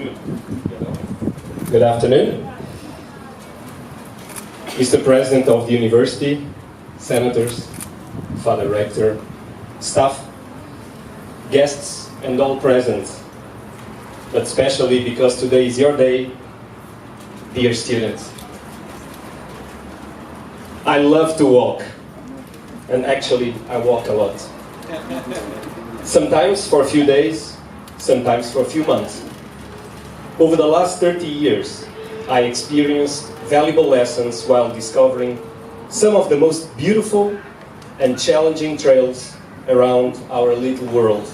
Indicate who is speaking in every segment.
Speaker 1: afternoon. Good afternoon. Mr. President of the University, Senators, Father Rector, staff, guests, and all present, but especially because today is your day, dear students. I love to walk, and actually I walk a lot. Sometimes for a few days, sometimes for a few months. Over the last 30 years, I experienced valuable lessons while discovering some of the most beautiful and challenging trails around our little world.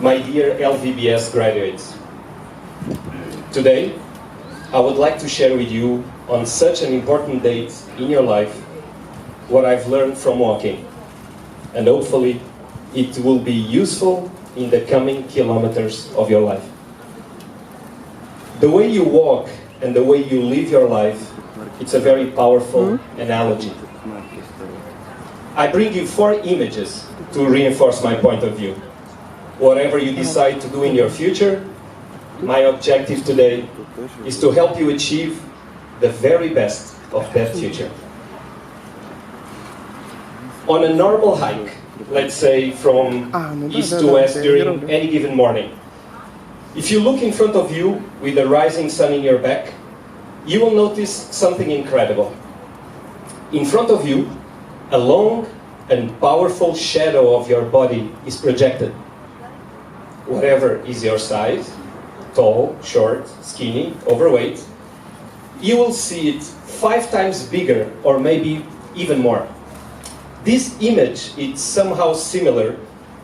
Speaker 1: My dear LVBS graduates, today I would like to share with you on such an important date in your life what I've learned from walking, and hopefully it will be useful in the coming kilometers of your life. The way you walk and the way you live your life, it's a very powerful analogy. I bring you 4 images to reinforce my point of view. Whatever you decide to do in your future, my objective today is to help you achieve the very best of that future. On a normal hike, let's say from east to west during any given morning, if you look in front of you with the rising sun in your back, you will notice something incredible. In front of you, a long and powerful shadow of your body is projected. Whatever is your size, tall, short, skinny, overweight, you will see it 5 times bigger or maybe even more. This image is somehow similar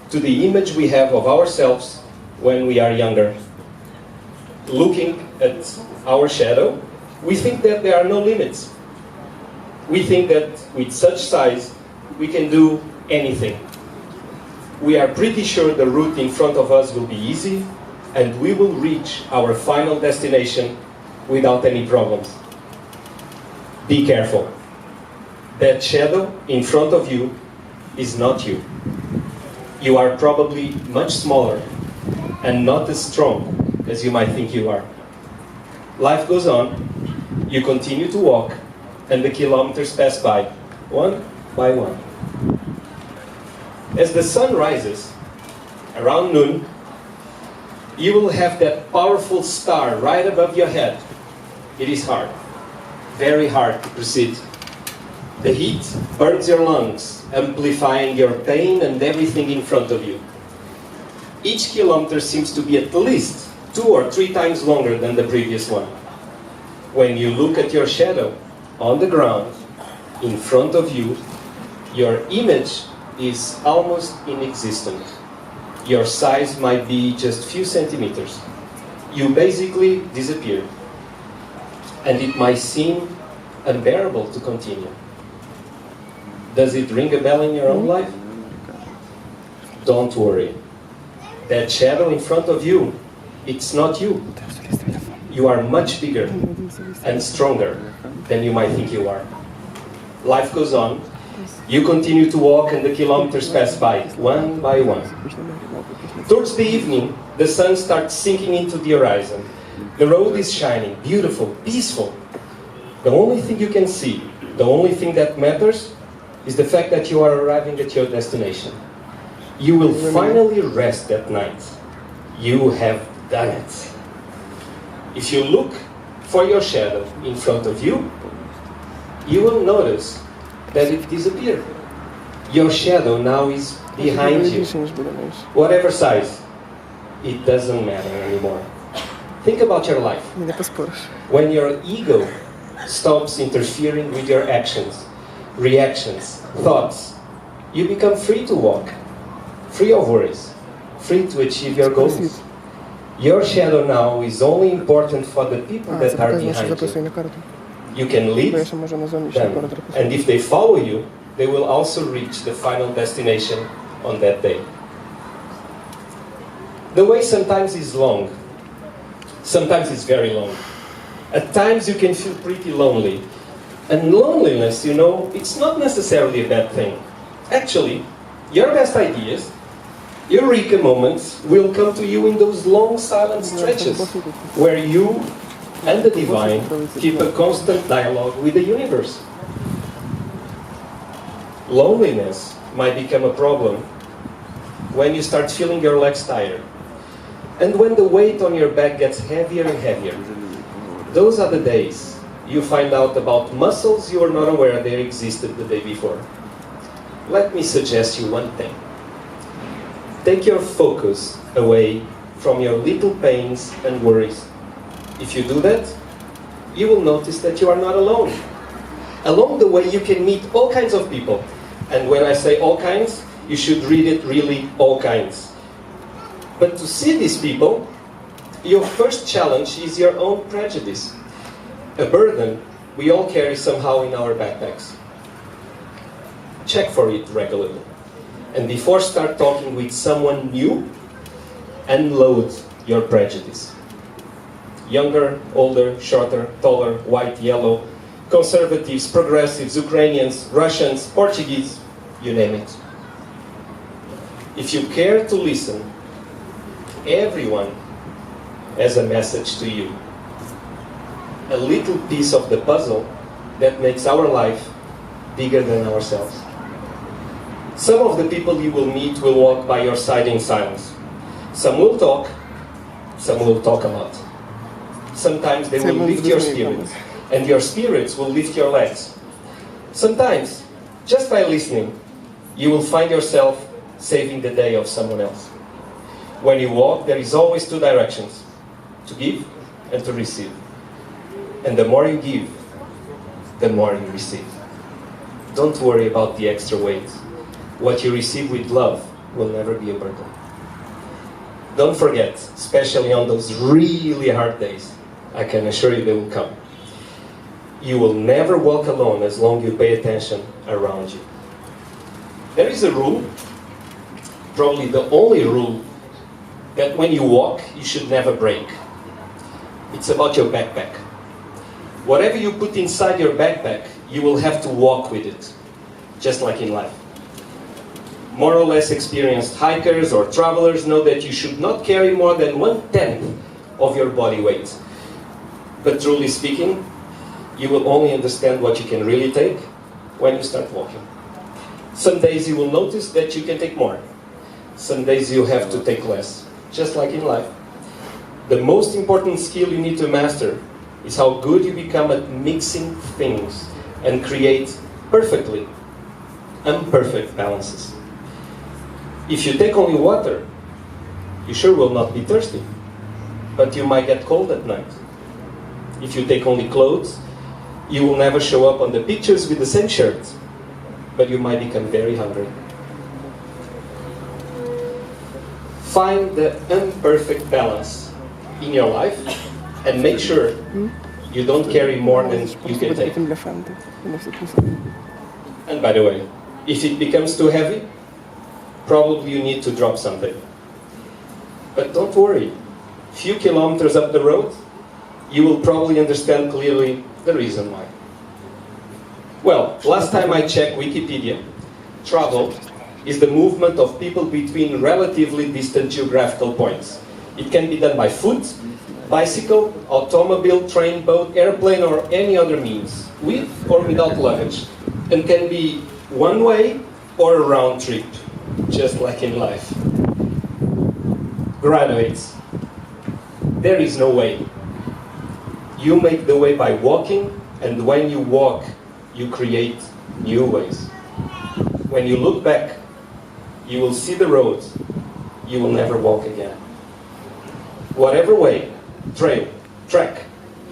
Speaker 1: to the image we have of ourselves when we are younger. Looking at our shadow, we think that there are no limits. We think that with such size, we can do anything. We are pretty sure the route in front of us will be easy, and we will reach our final destination without any problems. Be careful. That shadow in front of you is not you. You are probably much smaller and not as strong as you might think you are. Life goes on, you continue to walk, and the kilometers pass by, one by one. As the sun rises, around noon, you will have that powerful star right above your head. It is hard, very hard to proceed. The heat burns your lungs, amplifying your pain and everything in front of you. Each kilometer seems to be at least 2 or 3 times longer than the previous one. When you look at your shadow on the ground in front of you, your image is almost inexistent. Your size might be just a few centimeters. You basically disappear. And it might seem unbearable to continue. Does it ring a bell in your own life? Don't worry. That shadow in front of you, it's not you. You are much bigger and stronger than you might think you are. Life goes on. You continue to walk and the kilometers pass by, one by one. Towards the evening, the sun starts sinking into the horizon. The road is shining, beautiful, peaceful. The only thing you can see, the only thing that matters, is the fact that you are arriving at your destination. You will finally rest at night. You have done it. If you look for your shadow in front of you, you will notice that it disappeared. Your shadow now is behind you. Whatever size, it doesn't matter anymore. Think about your life. When your ego stops interfering with your actions, reactions, thoughts, you become free to walk, free of worries, free to achieve your goals. Your shadow now is only important for the people that are behind you. You can lead them, and if they follow you, they will also reach the final destination on that day. The way sometimes is long, sometimes it's very long. At times you can feel pretty lonely. And loneliness, you know, it's not necessarily a bad thing. Actually, your best ideas Eureka moments will come to you in those long silent stretches where you and the divine keep a constant dialogue with the universe. Loneliness might become a problem when you start feeling your legs tired, and when the weight on your back gets heavier and heavier. Those are the days you find out about muscles you were not aware they existed the day before. Let me suggest you one thing. Take your focus away from your little pains and worries. If you do that, you will notice that you are not alone. Along the way, you can meet all kinds of people. And when I say all kinds, you should read it really all kinds. But to see these people, your first challenge is your own prejudice. A burden we all carry somehow in our backpacks. Check for it regularly. And before start talking with someone new, unload your prejudice. Younger, older, shorter, taller, white, yellow, conservatives, progressives, Ukrainians, Russians, Portuguese, you name it. If you care to listen, everyone has a message to you. A little piece of the puzzle that makes our life bigger than ourselves. Some of the people you will meet will walk by your side in silence. Some will talk, some will talk a lot. Sometimes they will lift your spirits, and your spirits will lift your legs. Sometimes, just by listening, you will find yourself saving the day of someone else. When you walk, there is always two directions, to give and to receive. And the more you give, the more you receive. Don't worry about the extra weight. What you receive with love will never be a burden. Don't forget, especially on those really hard days, I can assure you they will come. You will never walk alone as long as you pay attention around you. There is a rule, probably the only rule, that when you walk, you should never break. It's about your backpack. Whatever you put inside your backpack, you will have to walk with it, just like in life. More or less experienced hikers or travelers know that you should not carry more than 1/10 of your body weight. But truly speaking, you will only understand what you can really take when you start walking. Some days you will notice that you can take more. Some days you have to take less, just like in life. The most important skill you need to master is how good you become at mixing things and create perfectly imperfect balances. If you take only water, you sure will not be thirsty, but you might get cold at night. If you take only clothes, you will never show up on the pictures with the same shirt, but you might become very hungry. Find the imperfect balance in your life and make sure you don't carry more than you can take. And by the way, if it becomes too heavy, probably you need to drop something. But don't worry, few kilometers up the road, you will probably understand clearly the reason why. Well, last time I checked Wikipedia, travel is the movement of people between relatively distant geographical points. It can be done by foot, bicycle, automobile, train, boat, airplane, or any other means, with or without luggage, and can be one way or a round trip, just like in life. Graduates, there is no way. You make the way by walking, and when you walk, you create new ways. When you look back, you will see the road you will never walk again. Whatever way, trail, track,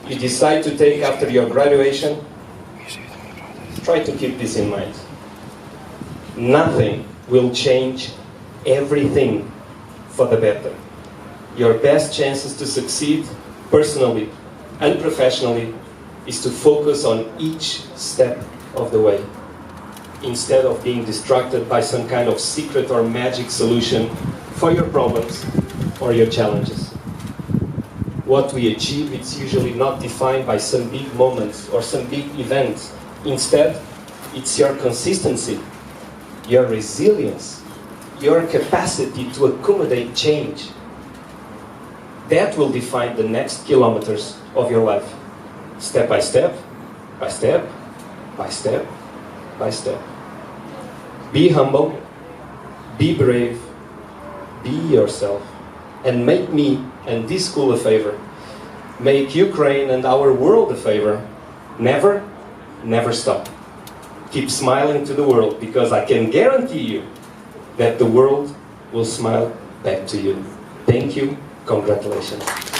Speaker 1: you decide to take after your graduation, try to keep this in mind. Nothing will change everything for the better. Your best chances to succeed personally and professionally is to focus on each step of the way, instead of being distracted by some kind of secret or magic solution for your problems or your challenges. What we achieve is usually not defined by some big moments or some big events. Instead, it's your consistency, your resilience, your capacity to accommodate change. That will define the next kilometers of your life. Step by step, by step, by step, by step. Be humble, be brave, be yourself, and make me and this school a favor. Make Ukraine and our world a favor. Never, never stop. Keep smiling to the world, because I can guarantee you that the world will smile back to you. Thank you. Congratulations.